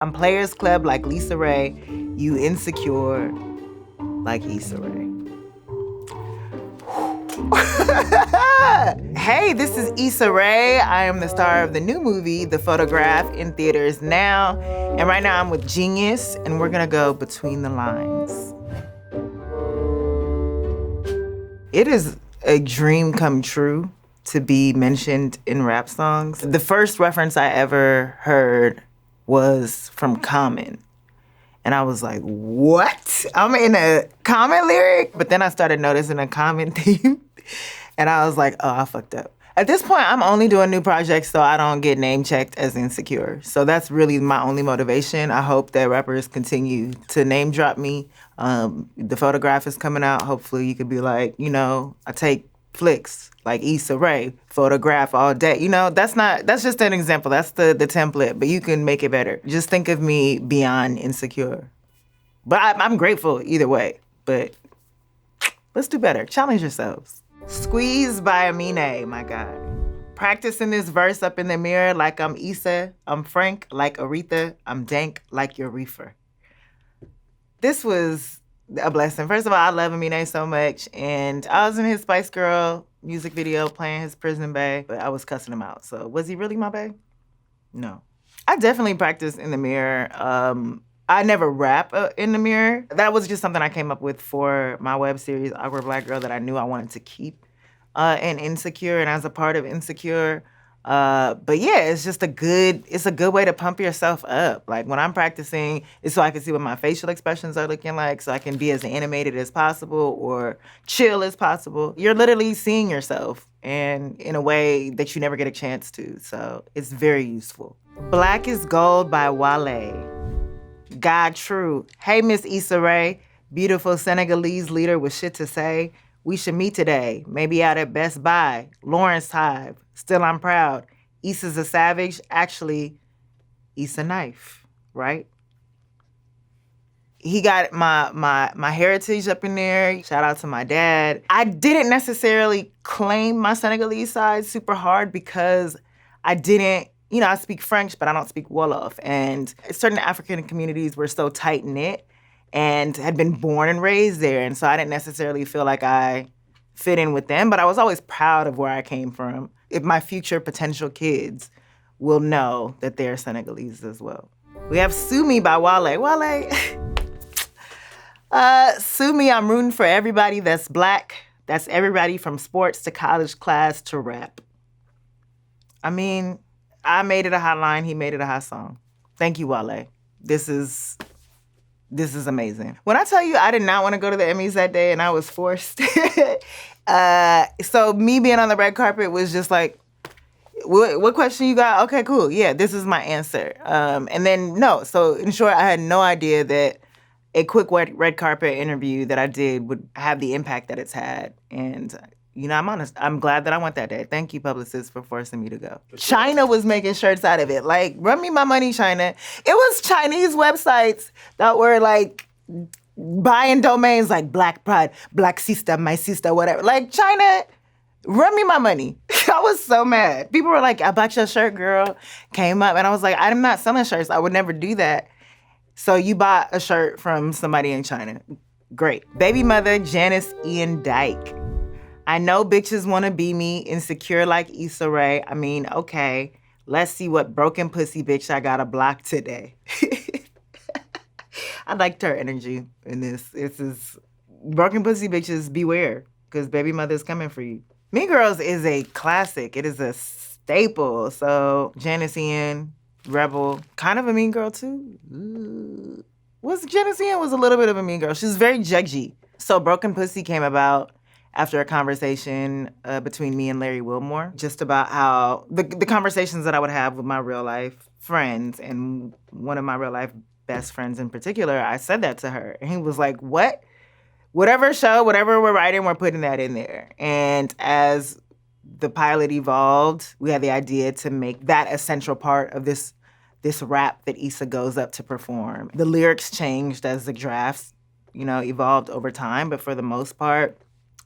I'm Players Club like Issa Rae. You insecure like Issa Rae. Hey, this is Issa Rae. I am the star of the new movie, The Photograph, in theaters now. And right now I'm with Genius, and we're gonna go between the lines. It is a dream come true to be mentioned in rap songs. The first reference I ever heard was from Common. And I was like, what? I'm in a Common lyric? But then I started noticing a Common theme. And I was like, oh, I fucked up. At this point, I'm only doing new projects so I don't get name checked as insecure. So that's really my only motivation. I hope that rappers continue to name drop me. The Photograph is coming out. Hopefully you could be like, I take flicks like Issa Rae, Photograph all day. That's just an example. That's the template, but you can make it better. Just think of me beyond insecure. But I'm grateful either way. But let's do better. Challenge yourselves. Squeeze by Amine, my God. Practicing this verse up in the mirror like I'm Issa, I'm Frank like Aretha, I'm dank like your reefer. This was a blessing. First of all, I love Amine so much, and I was in his Spice Girl music video playing his Prison Bae, but I was cussing him out. So was he really my bae? No. I definitely practice in the mirror. I never rap in the mirror. That was just something I came up with for my web series, Awkward Black Girl, that I knew I wanted to keep in Insecure and as a part of Insecure. But yeah, it's a good way to pump yourself up. Like when I'm practicing, it's so I can see what my facial expressions are looking like, so I can be as animated as possible or chill as possible. You're literally seeing yourself and in a way that you never get a chance to. So it's very useful. Black is Gold by Wale. God True. Hey, Miss Issa Rae, beautiful Senegalese leader with shit to say. We should meet today, maybe out at Best Buy. Lawrence Hive. Still I'm proud. Issa's a savage. Actually, Issa Knife, right? He got my heritage up in there. Shout out to my dad. I didn't necessarily claim my Senegalese side super hard because I didn't, I speak French, but I don't speak Wolof. And certain African communities were so tight-knit and had been born and raised there. And so I didn't necessarily feel like I fit in with them, but I was always proud of where I came from. If my future potential kids will know that they're Senegalese as well. We have Sue Me by Wale. Wale. Sue Me, I'm rooting for everybody that's Black. That's everybody from sports to college class to rap. I mean, I made it a hot line. He made it a hot song. Thank you, Wale. This is amazing. When I tell you I did not want to go to the Emmys that day and I was forced. So me being on the red carpet was just like, what question you got? Okay, cool. Yeah, this is my answer. And then no. So in short, I had no idea that a quick red carpet interview that I did would have the impact that it's had. And I'm honest. I'm glad that I went that day. Thank you, publicists, for forcing me to go. China was making shirts out of it. Like, run me my money, China. It was Chinese websites that were like buying domains like Black Pride, Black Sister, My Sister, whatever. Like, China, run me my money. I was so mad. People were like, I bought your shirt, girl. Came up. And I was like, I'm not selling shirts. I would never do that. So you bought a shirt from somebody in China. Great. Baby mother, Janice Ian Dyke. I know bitches want to be me, insecure like Issa Rae. I mean, okay, let's see what broken pussy bitch I gotta block today. I liked her energy in this. This is broken pussy bitches, beware, because baby mother's coming for you. Mean Girls is a classic. It is a staple. So Janice Ian, Rebel, kind of a mean girl too. Janice Ian was a little bit of a mean girl. She was very judgy. So Broken Pussy came about after a conversation between me and Larry Wilmore, just about how the conversations that I would have with my real life friends, and one of my real life best friends in particular, I said that to her. And he was like, what? Whatever show, whatever we're writing, we're putting that in there. And as the pilot evolved, we had the idea to make that a central part of this rap that Issa goes up to perform. The lyrics changed as the drafts, evolved over time, but for the most part,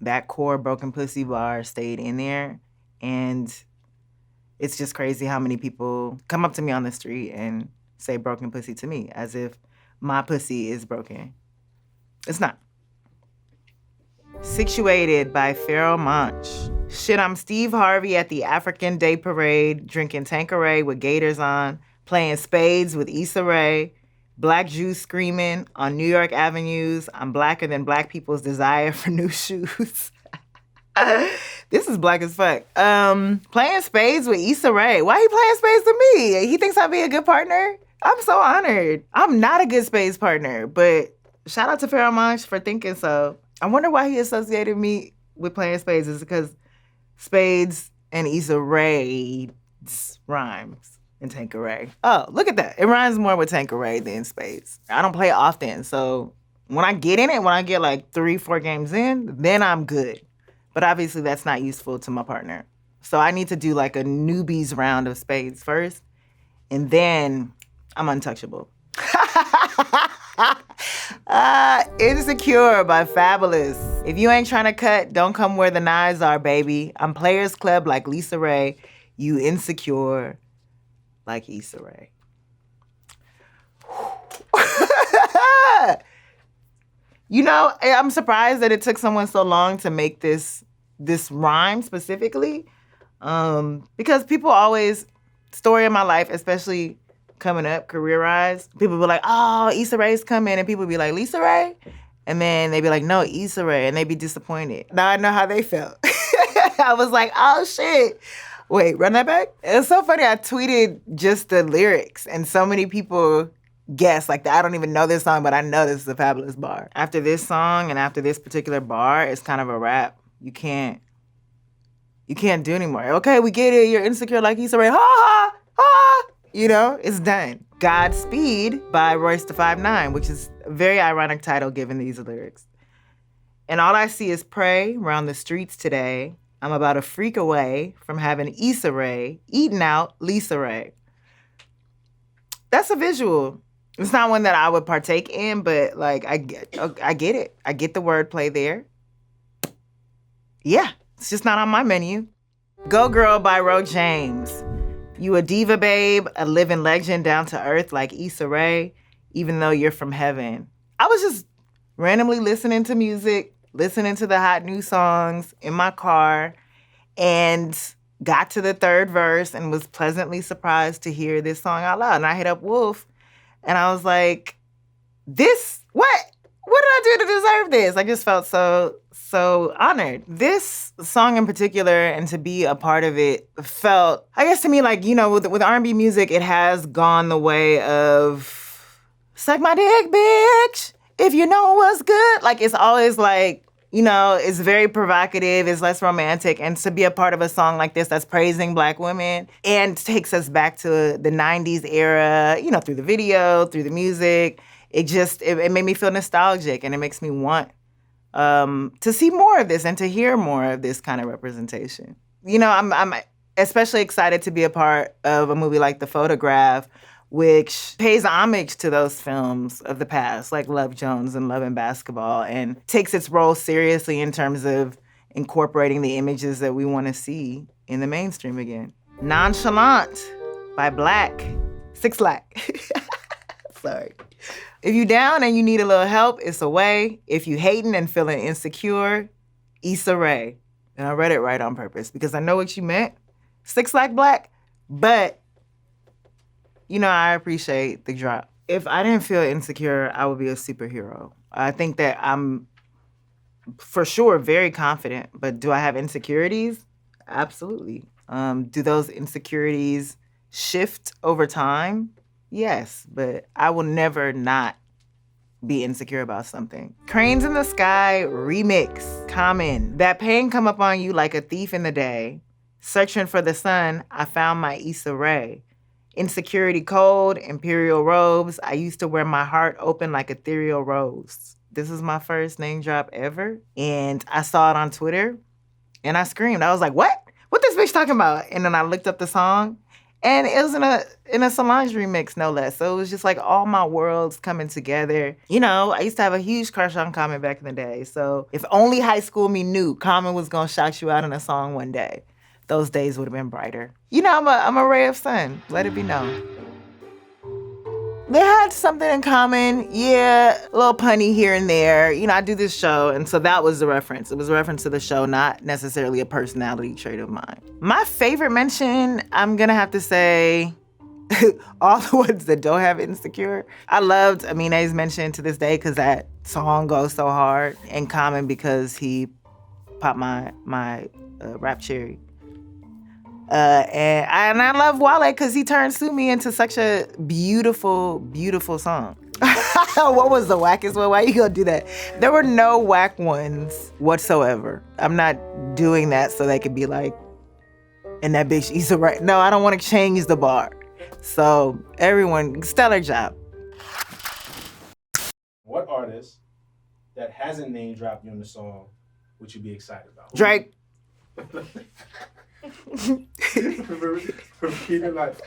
that core Broken Pussy bar stayed in there. And it's just crazy how many people come up to me on the street and say broken pussy to me, as if my pussy is broken. It's not. Situated by Pharoah Monch. Shit, I'm Steve Harvey at the African Day Parade, drinking Tanqueray with gaiters on, playing spades with Issa Rae, black Jews screaming on New York avenues. I'm blacker than black people's desire for new shoes. This is black as fuck. Playing spades with Issa Rae. Why he playing spades with me? He thinks I'd be a good partner? I'm so honored. I'm not a good spades partner, but shout out to Pharoah Monch for thinking so. I wonder why he associated me with playing spades. Is it because spades and Issa Rae rhymes in Tanqueray? Oh, look at that. It rhymes more with Tanqueray than spades. I don't play often, so when I get in it, when I get like 3-4 games in, then I'm good. But obviously that's not useful to my partner. So I need to do like a newbies round of spades first, and then I'm untouchable. Insecure by Fabulous. If you ain't trying to cut, don't come where the knives are, baby. I'm Players Club like Lisa Rae. You insecure like Issa Rae. You know, I'm surprised that it took someone so long to make this rhyme specifically, because people always, story of my life, especially coming up career-wise, people be like, oh, Issa Rae's coming, and people be like, Lisa Rae? And then they be like, no, Issa Rae, and they be disappointed. Now I know how they felt. I was like, oh, shit. Wait, run that back? It's so funny, I tweeted just the lyrics, and so many people guess, like, I don't even know this song, but I know this is a Fabulous bar. After this song and after this particular bar, it's kind of a wrap. You can't do anymore. Okay, we get it. You're insecure like Issa Rae. Ha, ha, ha. You know, it's done. Godspeed by Royce da 5'9", which is a very ironic title given these lyrics. And all I see is prey around the streets today. I'm about a freak away from having Issa Rae eating out Lisa Rae. That's a visual. It's not one that I would partake in, but like I get it. I get the wordplay there. Yeah, it's just not on my menu. Go Girl by Ro James. You a diva, babe, a living legend down to earth like Issa Rae, even though you're from heaven. I was just randomly listening to music, listening to the hot new songs in my car, and got to the third verse and was pleasantly surprised to hear this song out loud. And I hit up Wolf, and I was like, this, what? What did I do to deserve this? I just felt so honored. This song in particular, and to be a part of it, felt, I guess to me, like, you know, with R&B music, it has gone the way of, suck my dick, bitch, if you know what's good. Like, it's always like, you know, it's very provocative, it's less romantic, and to be a part of a song like this that's praising Black women and takes us back to the 90s era, you know, through the video, through the music, it made me feel nostalgic, and it makes me want to see more of this and to hear more of this kind of representation. You know, I'm especially excited to be a part of a movie like The Photograph, which pays homage to those films of the past, like Love Jones and Love and Basketball, and takes its role seriously in terms of incorporating the images that we want to see in the mainstream again. Nonchalant by Black. 6 Lack. Sorry. If you down and you need a little help, it's a way. If you hating and feeling insecure, Issa Rae. And I read it right on purpose because I know what you meant. 6 Lack Black, but you know, I appreciate the drop. If I didn't feel insecure, I would be a superhero. I think that I'm, for sure, very confident, but do I have insecurities? Absolutely. Do those insecurities shift over time? Yes, but I will never not be insecure about something. Cranes in the Sky remix. Common. That pain come up on you like a thief in the day. Searching for the sun, I found my Issa Rae. Insecurity cold, imperial robes. I used to wear my heart open like ethereal rose. This is my first name drop ever. And I saw it on Twitter and I screamed. I was like, what? What this bitch talking about? And then I looked up the song. And it was in a Solange remix, no less. So it was just like all my worlds coming together. You know, I used to have a huge crush on Common back in the day. So if only high school me knew Common was gonna shout you out in a song one day, those days would have been brighter. You know, I'm a ray of sun. Let it be known. They had something in common. Yeah, a little punny here and there. You know, I do this show, and so that was the reference. It was a reference to the show, not necessarily a personality trait of mine. My favorite mention, I'm gonna have to say, all the ones that don't have Insecure. I loved Amine's mention to this day because that song goes so hard. In Common because he popped my rap cherry. And I love Wale because he turned Sue Me into such a beautiful, beautiful song. What was the wackest one? Why you gonna do that? There were no whack ones whatsoever. I'm not doing that so they could be like, and that bitch Issa Rae. No, I don't want to change the bar. So everyone, stellar job. What artist that hasn't name dropped you in the song would you be excited about? Drake. Repeat it like.